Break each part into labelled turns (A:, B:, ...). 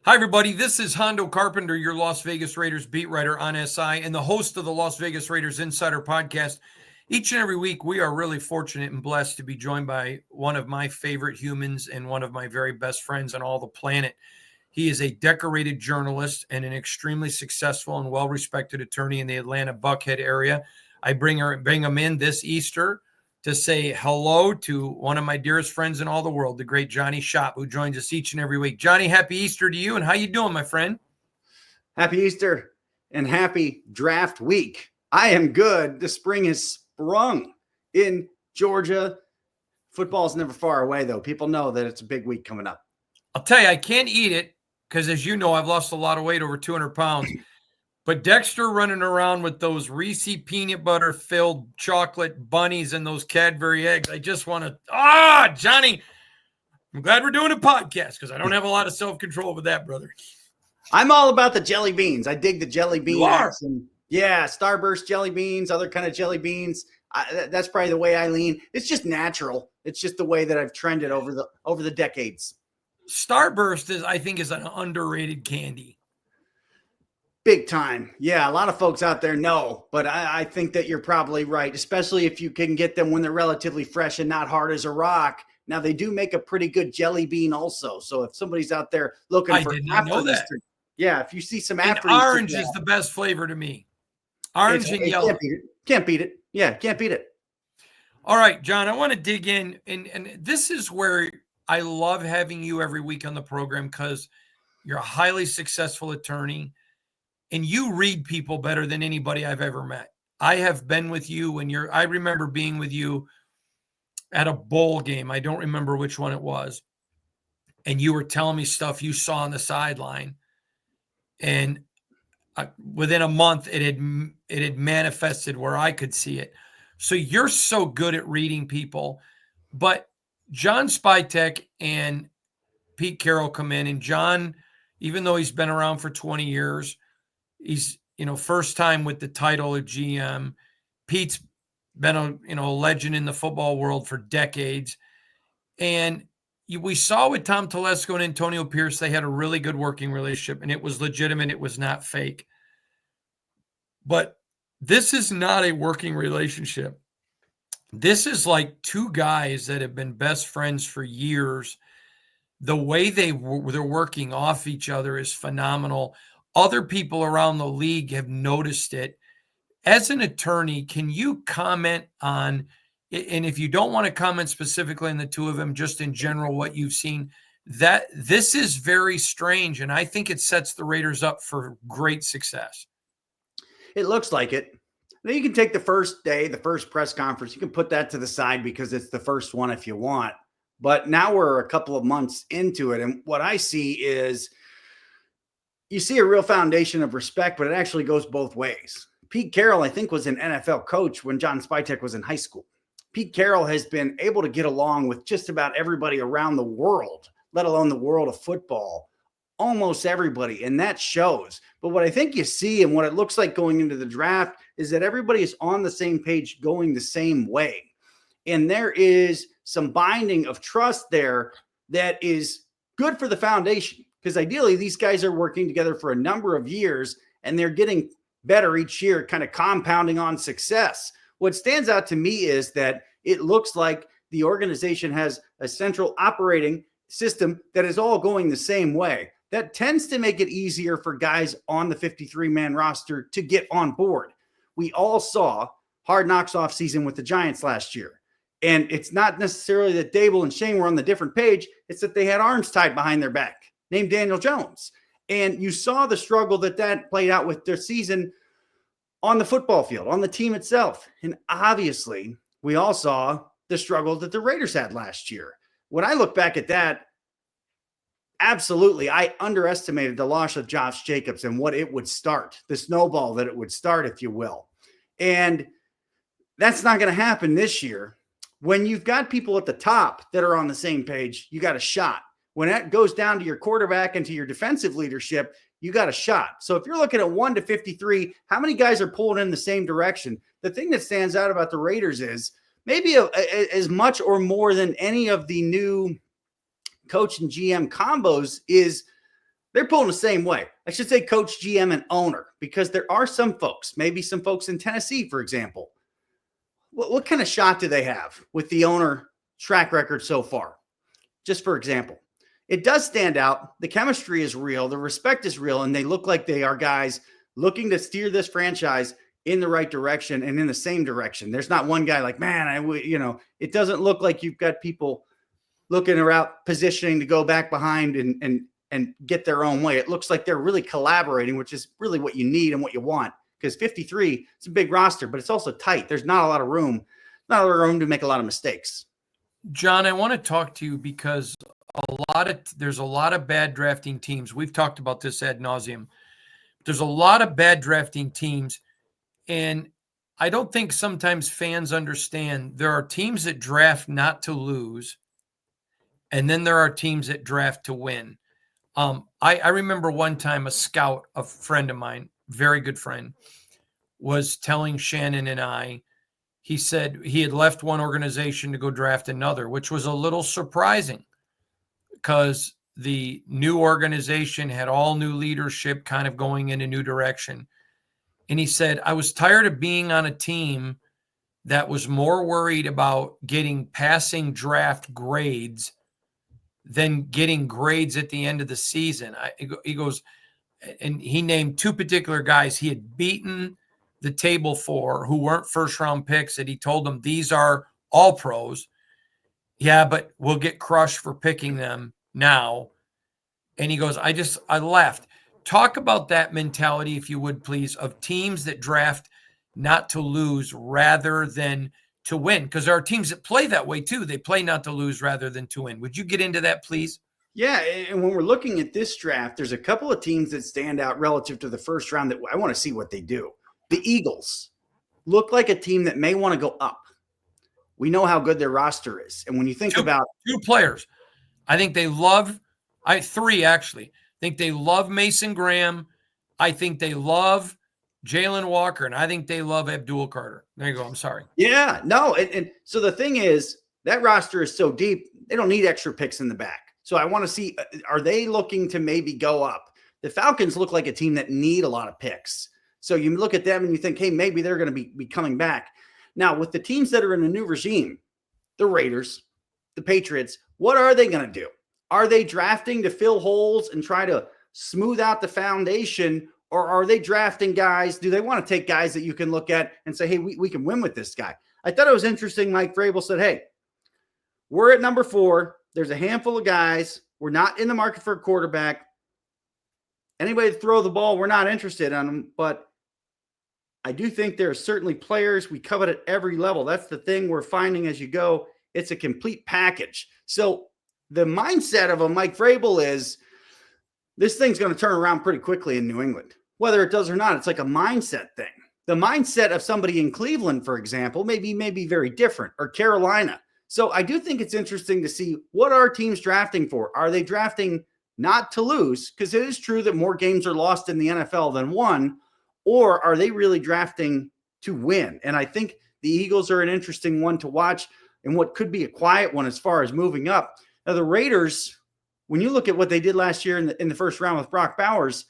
A: Hi, everybody. This is Hondo Carpenter, your Las Vegas Raiders beat writer on SI and the host of the Las Vegas Raiders Insider Podcast. Each and every week, we are really fortunate and blessed to be joined by one of my favorite humans and one of my very best friends on all the planet. He is a decorated journalist and an extremely successful and well-respected attorney in the Atlanta Buckhead area. I bring him in this Easter to say hello to one of my dearest friends in all the world, the great Johnny Shop, who joins us each and every week. Johnny, happy Easter to you, and how you doing, my friend?
B: Happy Easter and happy draft week. I am good. The spring has sprung in Georgia. Football's never far away, though. People know that it's a big week coming up.
A: I'll tell you, I can't eat it because, as you know, I've lost a lot of weight, over 200 pounds. But Dexter running around with those Reese peanut butter filled chocolate bunnies and those Cadbury eggs. I just want to, Johnny, I'm glad we're doing a podcast because I don't have a lot of self-control with that, brother.
B: I'm all about the jelly beans. I dig the jelly beans.
A: You are?
B: And Starburst jelly beans, other kind of jelly beans. That's probably the way I lean. It's just natural. It's just the way that I've trended over the decades.
A: Starburst is an underrated candy.
B: Big time. Yeah, a lot of folks out there know, but I think that you're probably right, especially if you can get them when they're relatively fresh and not hard as a rock. Now, they do make a pretty good jelly bean also. So if somebody's out there looking for
A: I did not know that.
B: Easter, yeah, if you see some
A: and
B: after
A: orange
B: Easter,
A: is the best flavor to me. Orange and yellow.
B: Can't beat it. Yeah, can't beat it.
A: All right, John, I want to dig in. And this is where I love having you every week on the program because you're a highly successful attorney. And you read people better than anybody I've ever met. I have been with you when I remember being with you at a bowl game. I don't remember which one it was. And you were telling me stuff you saw on the sideline. And within a month, it had manifested where I could see it. So you're so good at reading people. But John Spytek and Pete Carroll come in. And John, even though he's been around for 20 years, he's, first time with the title of GM. Pete's been a legend in the football world for decades. And we saw with Tom Telesco and Antonio Pierce, they had a really good working relationship, and it was legitimate. It was not fake. But this is not a working relationship. This is like two guys that have been best friends for years. The way they're working off each other is phenomenal. Other people around the league have noticed it. As an attorney, can you comment on, and if you don't want to comment specifically on the two of them, just in general, what you've seen, that this is very strange, and I think it sets the Raiders up for great success.
B: It looks like it. Now you can take the first day, the first press conference, you can put that to the side because it's the first one if you want. But now we're a couple of months into it, and what I see is you see a real foundation of respect, but it actually goes both ways. Pete Carroll, I think, was an NFL coach when John Spytek was in high school. Pete Carroll has been able to get along with just about everybody around the world, let alone the world of football, almost everybody, and that shows. But what I think you see and what it looks like going into the draft is that everybody is on the same page, going the same way. And there is some binding of trust there that is good for the foundation. Because ideally, these guys are working together for a number of years, and they're getting better each year, kind of compounding on success. What stands out to me is that it looks like the organization has a central operating system that is all going the same way. That tends to make it easier for guys on the 53-man roster to get on board. We all saw Hard Knocks off season with the Giants last year. And it's not necessarily that Dable and Shane were on the different page. It's that they had arms tied behind their back, named Daniel Jones. And you saw the struggle that played out with their season on the football field, on the team itself. And obviously, we all saw the struggle that the Raiders had last year. When I look back at that, absolutely, I underestimated the loss of Josh Jacobs and what it would start, the snowball that it would start, if you will. And that's not going to happen this year. When you've got people at the top that are on the same page, you got a shot. When that goes down to your quarterback and to your defensive leadership, you got a shot. So if you're looking at 1 to 53, how many guys are pulling in the same direction? The thing that stands out about the Raiders is maybe as much or more than any of the new coach and GM combos is they're pulling the same way. I should say coach, GM, and owner, because there are some folks, maybe some folks in Tennessee, for example. What kind of shot do they have with the owner track record so far? Just for example, it does stand out. The chemistry is real. The respect is real. And they look like they are guys looking to steer this franchise in the right direction and in the same direction. There's not one guy like, man, it doesn't look like you've got people looking around positioning to go back behind and get their own way. It looks like they're really collaborating, which is really what you need and what you want. Because 53, it's a big roster, but it's also tight. There's not a lot of room to make a lot of mistakes.
A: John, I want to talk to you because there's a lot of bad drafting teams. We've talked about this ad nauseum. There's a lot of bad drafting teams, and I don't think sometimes fans understand there are teams that draft not to lose, and then there are teams that draft to win. I remember one time a scout, a friend of mine, very good friend, was telling Shannon and I, he said he had left one organization to go draft another, which was a little surprising because the new organization had all new leadership kind of going in a new direction. And he said, I was tired of being on a team that was more worried about getting passing draft grades than getting grades at the end of the season. He goes, and he named two particular guys he had beaten the table for who weren't first round picks, that he told them these are all pros. Yeah, but we'll get crushed for picking them now. And he goes, I left. Talk about that mentality, if you would, please, of teams that draft not to lose rather than to win. Because there are teams that play that way too. They play not to lose rather than to win. Would you get into that, please?
B: Yeah, and when we're looking at this draft, there's a couple of teams that stand out relative to the first round that I want to see what they do. The Eagles look like a team that may want to go up. We know how good their roster is. And when you think about
A: two players, I think they love three actually. I think they love Mason Graham. I think they love Jalen Walker, and I think they love Abdul Carter. There you go. I'm sorry.
B: Yeah, no. And so the thing is, that roster is so deep, they don't need extra picks in the back. So I want to see, are they looking to maybe go up? The Falcons look like a team that need a lot of picks. So you look at them and you think, hey, maybe they're going to be coming back. Now, with the teams that are in a new regime, the Raiders, the Patriots, what are they going to do? Are they drafting to fill holes and try to smooth out the foundation, or are they drafting guys? Do they want to take guys that you can look at and say, hey, we can win with this guy? I thought it was interesting. Mike Vrabel said, hey, we're at number 4. There's a handful of guys. We're not in the market for a quarterback. Anybody to throw the ball, we're not interested in them. But I do think there are certainly players we covet at every level. That's the thing we're finding as you go. It's a complete package. So the mindset of a Mike Vrabel is this thing's going to turn around pretty quickly in New England. Whether it does or not, it's like a mindset thing. The mindset of somebody in Cleveland, for example, may be very different, or Carolina. So I do think it's interesting to see what are teams drafting for. Are they drafting not to lose? Because it is true that more games are lost in the NFL than won. Or are they really drafting to win? And I think the Eagles are an interesting one to watch, and what could be a quiet one as far as moving up. Now, the Raiders, when you look at what they did last year in the first round with Brock Bowers,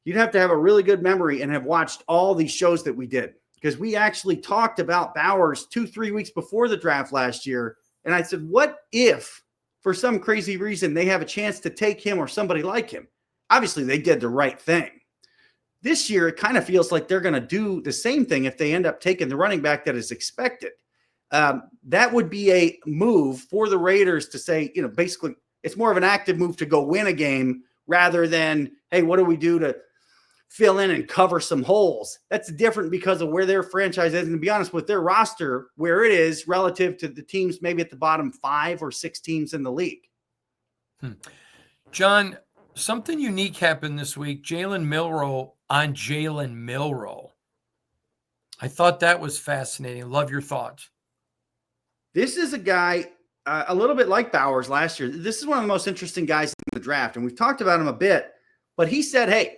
B: you'd have to have a really good memory and have watched all these shows that we did. Because we actually talked about Bowers 2-3 weeks before the draft last year. And I said, what if, for some crazy reason, they have a chance to take him or somebody like him? Obviously, they did the right thing. This year, it kind of feels like they're going to do the same thing if they end up taking the running back that is expected. That would be a move for the Raiders to say, basically, it's more of an active move to go win a game rather than, hey, what do we do to fill in and cover some holes? That's different because of where their franchise is. And to be honest, with their roster, where it is relative to the teams maybe at the bottom 5 or 6 teams in the league.
A: John, something unique happened this week. Jalen Milroe. I thought that was fascinating. Love your thoughts.
B: This is a guy a little bit like Bowers last year. This is one of the most interesting guys in the draft, and we've talked about him a bit. But he said, hey,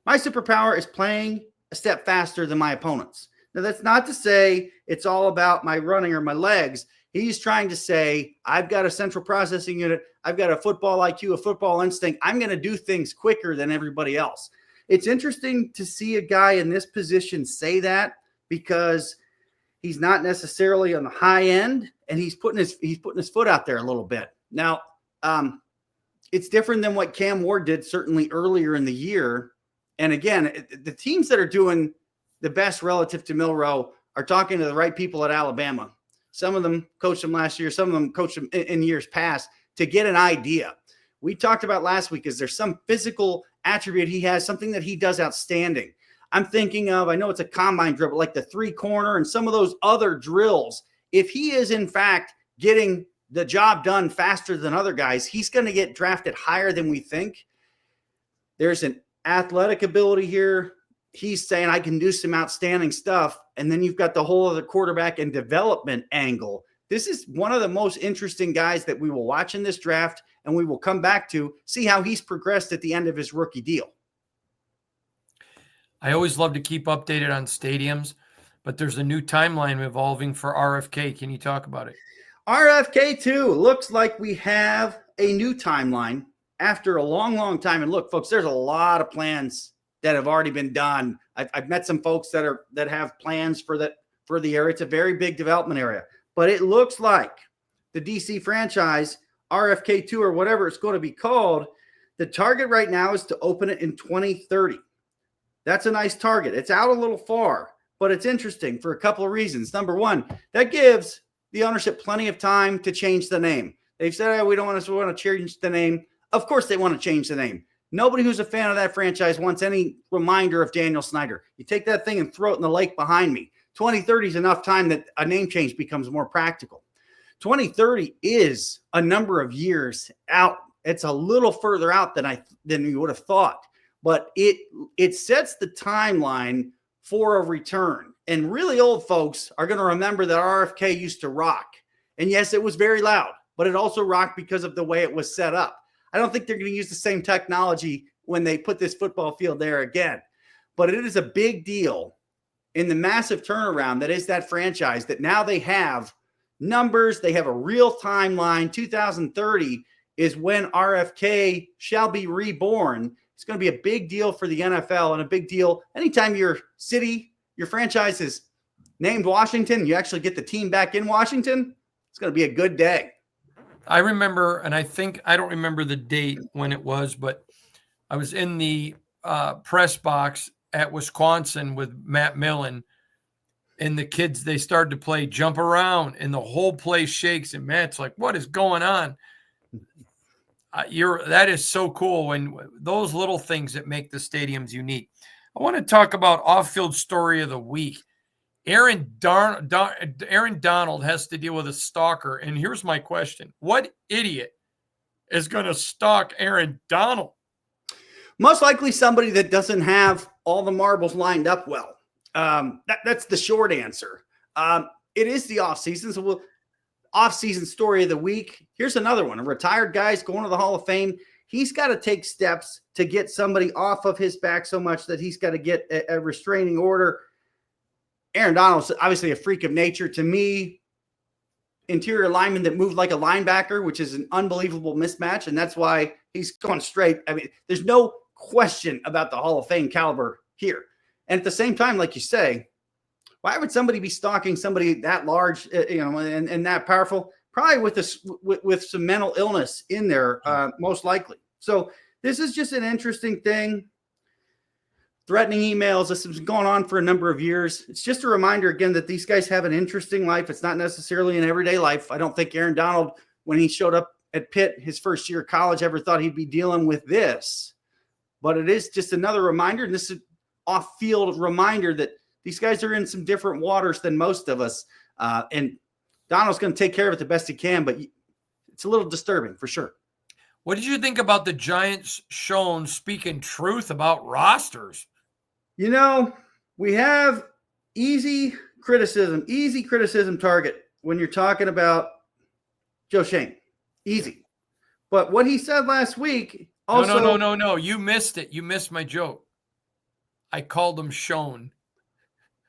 B: my superpower is playing a step faster than my opponents. Now, that's not to say it's all about my running or my legs. He's trying to say, I've got a central processing unit. I've got a football IQ, a football instinct. I'm going to do things quicker than everybody else. It's interesting to see a guy in this position say that, because he's not necessarily on the high end, and he's putting his foot out there a little bit. Now, it's different than what Cam Ward did certainly earlier in the year. And again, the teams that are doing the best relative to Milroe are talking to the right people at Alabama. Some of them coached him last year. Some of them coached him in years past to get an idea. We talked about last week, is there some physical attribute he has, something that he does outstanding? I'm thinking of, I know it's a combine drill, but like the 3-corner and some of those other drills. If he is in fact getting the job done faster than other guys, he's going to get drafted higher than we think. There's an athletic ability here. He's saying, I can do some outstanding stuff. And then you've got the whole other quarterback and development angle. This is one of the most interesting guys that we will watch in this draft, and we will come back to see how he's progressed at the end of his rookie deal.
A: I always love to keep updated on stadiums, but there's a new timeline evolving for RFK. Can you talk about it?
B: RFK 2, looks like we have a new timeline after a long, long time. And look, folks, there's a lot of plans that have already been done. I've met some folks that have plans for the area. It's a very big development area, but it looks like the DC franchise, RFK 2 or whatever it's going to be called, the target right now is to open it in 2030. That's a nice target. It's out a little far, but it's interesting for a couple of reasons. Number one, that gives the ownership plenty of time to change the name. They've said, we want to change the name. Of course they want to change the name. Nobody who's a fan of that franchise wants any reminder of Daniel Snyder. You take that thing and throw it in the lake behind me. 2030 is enough time that a name change becomes more practical. 2030 is a number of years out. It's a little further out than you would have thought, but it sets the timeline for a return. And really old folks are going to remember that RFK used to rock. And yes, it was very loud, but it also rocked because of the way it was set up. I don't think they're going to use the same technology when they put this football field there again. But it is a big deal in the massive turnaround that is that franchise, that now they have numbers, they have a real timeline. 2030 is when RFK shall be reborn. It's going to be a big deal for the NFL, and a big deal anytime your city, your franchise is named Washington, you actually get the team back in Washington. It's going to be a good day.
A: I remember, and I don't remember the date when it was, but I was in the press box at Wisconsin with Matt Millen, and the kids, they started to play jump around, and the whole place shakes, and Matt's like, what is going on? That is so cool, when those little things that make the stadiums unique. I want to talk about off-field story of the week. Aaron Donald has to deal with a stalker. And here's my question. What idiot is going to stalk Aaron Donald?
B: Most likely somebody that doesn't have all the marbles lined up well. That's the short answer. It is the offseason. So off-season story of the week. Here's another one. A retired guy's going to the Hall of Fame. He's got to take steps to get somebody off of his back so much that he's got to get a restraining order. Aaron Donald's obviously a freak of nature. To me, interior lineman that moved like a linebacker, which is an unbelievable mismatch, and that's why he's going straight. I mean, there's no question about the Hall of Fame caliber here. And at the same time, like you say, why would somebody be stalking somebody that large, and that powerful? Probably with some mental illness in there, most likely. So this is just an interesting thing. Threatening emails. This has been going on for a number of years. It's just a reminder again that these guys have an interesting life. It's not necessarily an everyday life. I don't think Aaron Donald, when he showed up at Pitt his first year of college, ever thought he'd be dealing with this. But it is just another reminder, and this is off-field reminder that these guys are in some different waters than most of us. And Donald's going to take care of it the best he can, but it's a little disturbing for sure.
A: What did you think about the Giants shown speaking truth about rosters?
B: We have easy criticism target when you're talking about Joe Shane. Easy. But what he said last week also...
A: No. You missed it. You missed my joke. I called him Shone.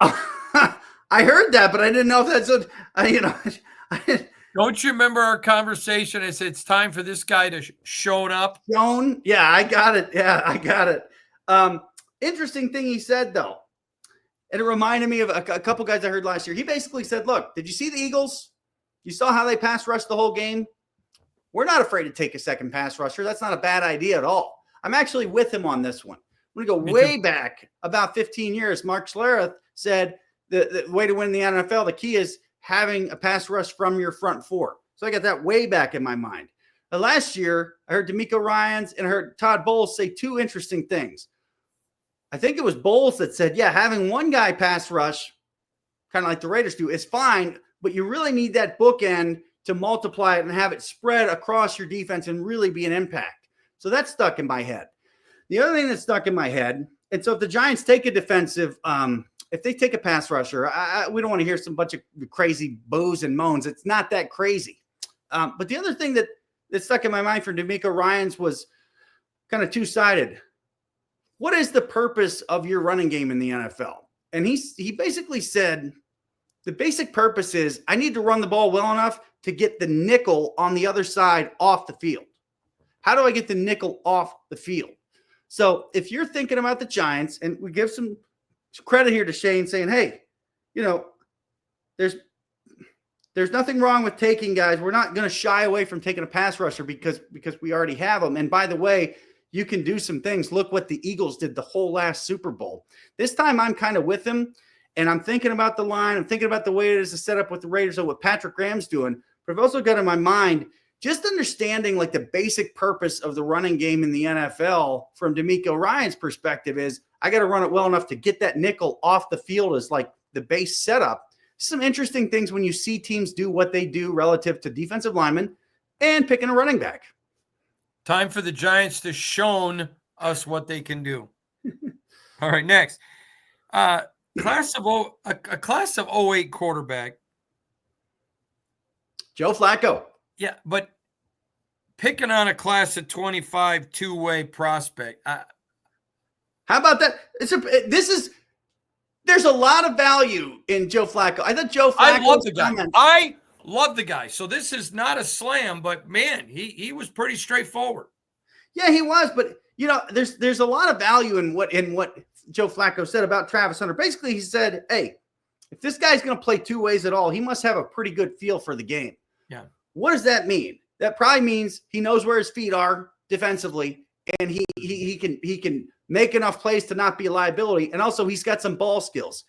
B: I heard that, but I didn't know if that's what,
A: Don't you remember our conversation? I said, it's time for this guy to show up.
B: Joan? Yeah, I got it. Yeah, I got it. Interesting thing he said, though. And it reminded me of a couple guys I heard last year. He basically said, look, did you see the Eagles? You saw how they pass rushed the whole game? We're not afraid to take a second pass rusher. That's not a bad idea at all. I'm actually with him on this one. I'm going to go way back about 15 years. Mark Schlereth said the way to win the NFL, the key is having a pass rush from your front four. So I got that way back in my mind. Last year, I heard D'Amico Ryans and I heard Todd Bowles say two interesting things. I think it was Bowles that said, yeah, having one guy pass rush, kind of like the Raiders do, is fine, but you really need that bookend to multiply it and have it spread across your defense and really be an impact. So that's stuck in my head. The other thing that's stuck in my head, and so if the Giants take a defensive, if they take a pass rusher, we don't want to hear some bunch of crazy boos and moans. It's not that crazy. But the other thing that stuck in my mind for D'Amico Ryans was kind of two-sided. What is the purpose of your running game in the NFL? And he basically said the basic purpose is I need to run the ball well enough to get the nickel on the other side off the field. How do I get the nickel off the field? So if you're thinking about the Giants, and we give some credit here to Shane saying, hey, there's nothing wrong with taking guys. We're not going to shy away from taking a pass rusher because we already have them. And by the way, you can do some things. Look what the Eagles did the whole last Super Bowl. This time I'm kind of with him, and I'm thinking about the line. I'm thinking about the way it is to set up with the Raiders and what Patrick Graham's doing. But I've also got in my mind just understanding like the basic purpose of the running game in the NFL from D'Amico Ryans' perspective is I got to run it well enough to get that nickel off the field as like the base setup. Some interesting things when you see teams do what they do relative to defensive linemen and picking a running back.
A: Time for the Giants to show us what they can do. All right, next. A class of 08 quarterback.
B: Joe Flacco.
A: Yeah, but picking on a class of 25 two-way prospect.
B: How about that? There's a lot of value in Joe Flacco. I thought Joe Flacco.
A: I love the guy. I love the guy. So this is not a slam, but man, he was pretty straightforward.
B: Yeah, he was. But there's a lot of value in what Joe Flacco said about Travis Hunter. Basically, he said, "Hey, if this guy's going to play two ways at all, he must have a pretty good feel for the game."
A: Yeah.
B: What does that mean? That probably means he knows where his feet are defensively, and he can make enough plays to not be a liability, and also he's got some ball skills.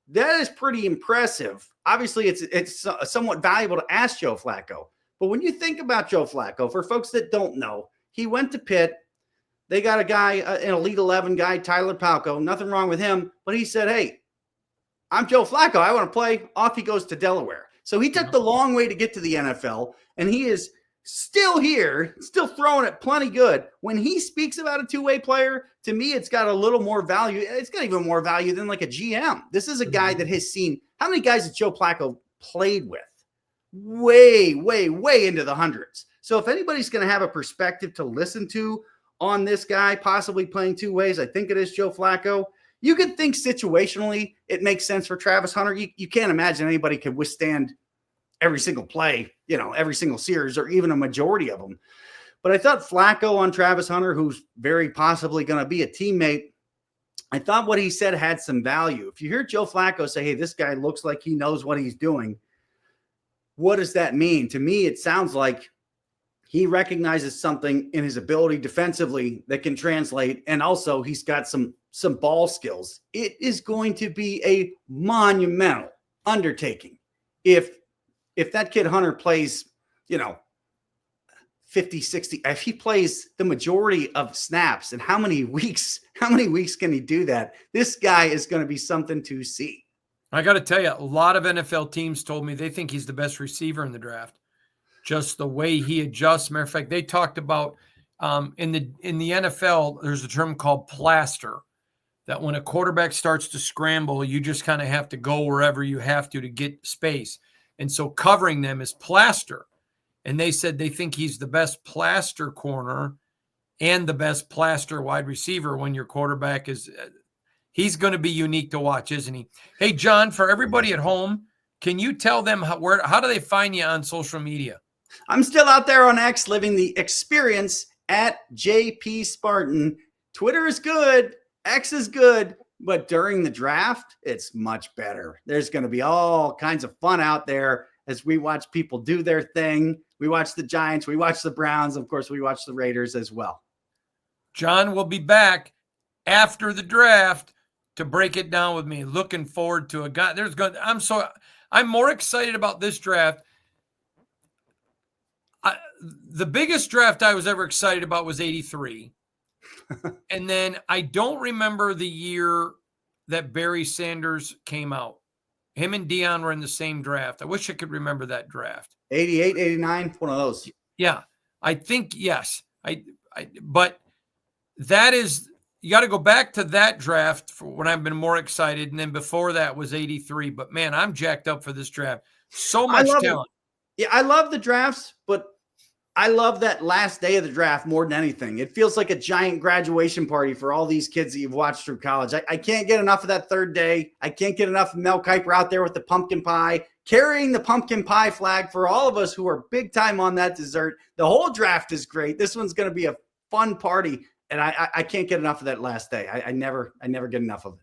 B: That is pretty impressive. Obviously, it's somewhat valuable to ask Joe Flacco. But when you think about Joe Flacco, for folks that don't know, he went to Pitt. They got a guy, an Elite 11 guy, Tyler Palco. Nothing wrong with him. But he said, hey, I'm Joe Flacco. I want to play. Off he goes to Delaware. So he took the long way to get to the NFL, and he is still here, still throwing it plenty good. When he speaks about a two-way player, to me, it's got a little more value. It's got even more value than like a GM. This is a guy that has seen – how many guys has Joe Flacco played with? Way, way, way into the hundreds. So if anybody's going to have a perspective to listen to on this guy possibly playing two ways, I think it is Joe Flacco. You could think situationally it makes sense for Travis Hunter. You can't imagine anybody could withstand every single play, every single series or even a majority of them. But I thought Flacco on Travis Hunter, who's very possibly going to be a teammate, I thought what he said had some value. If you hear Joe Flacco say, hey, this guy looks like he knows what he's doing, what does that mean? To me, it sounds like he recognizes something in his ability defensively that can translate, and also he's got some ball skills. It is going to be a monumental undertaking if that kid Hunter plays, 50, 60, if he plays the majority of snaps, and how many weeks can he do that? This guy is going to be something to see.
A: I got to tell you, a lot of NFL teams told me they think he's the best receiver in the draft. Just the way he adjusts. Matter of fact, they talked about in the NFL, there's a term called plaster, that when a quarterback starts to scramble, you just kind of have to go wherever you have to get space. And so covering them is plaster. And they said they think he's the best plaster corner and the best plaster wide receiver when your quarterback is he's going to be unique to watch, isn't he? Hey, John, for everybody at home, Can you tell them how do they find you on social media?
B: I'm still out there on X living the experience at JP Spartan. Twitter is good. X is good. But during the draft, it's much better. There's going to be all kinds of fun out there as we watch people do their thing. We watch the Giants. We watch the Browns. Of course, we watch the Raiders as well.
A: John will be back after the draft to break it down with me. Looking forward to it. I'm more excited about this draft. The biggest draft I was ever excited about was 83. And then I don't remember the year that Barry Sanders came out. Him and Dion were in the same draft. I wish I could remember that draft.
B: 88, 89, one of those.
A: Yeah, I think, yes. But that is, you got to go back to that draft for when I've been more excited. And then before that was 83. But man, I'm jacked up for this draft. So much talent.
B: Yeah, I love the drafts, but I love that last day of the draft more than anything. It feels like a giant graduation party for all these kids that you've watched through college. I can't get enough of that third day. I can't get enough of Mel Kiper out there with the pumpkin pie, carrying the pumpkin pie flag for all of us who are big time on that dessert. The whole draft is great. This one's going to be a fun party, and I can't get enough of that last day. I never get enough of it.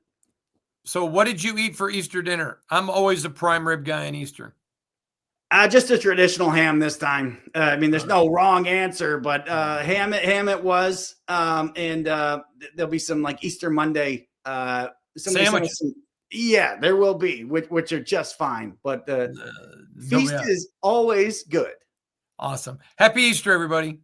A: So what did you eat for Easter dinner? I'm always a prime rib guy on Easter.
B: Just a traditional ham this time. I mean, there's no wrong answer, but ham it was. And there'll be some like Easter Monday
A: sandwiches.
B: Yeah, there will be, which are just fine. But feast is always good.
A: Awesome. Happy Easter, everybody.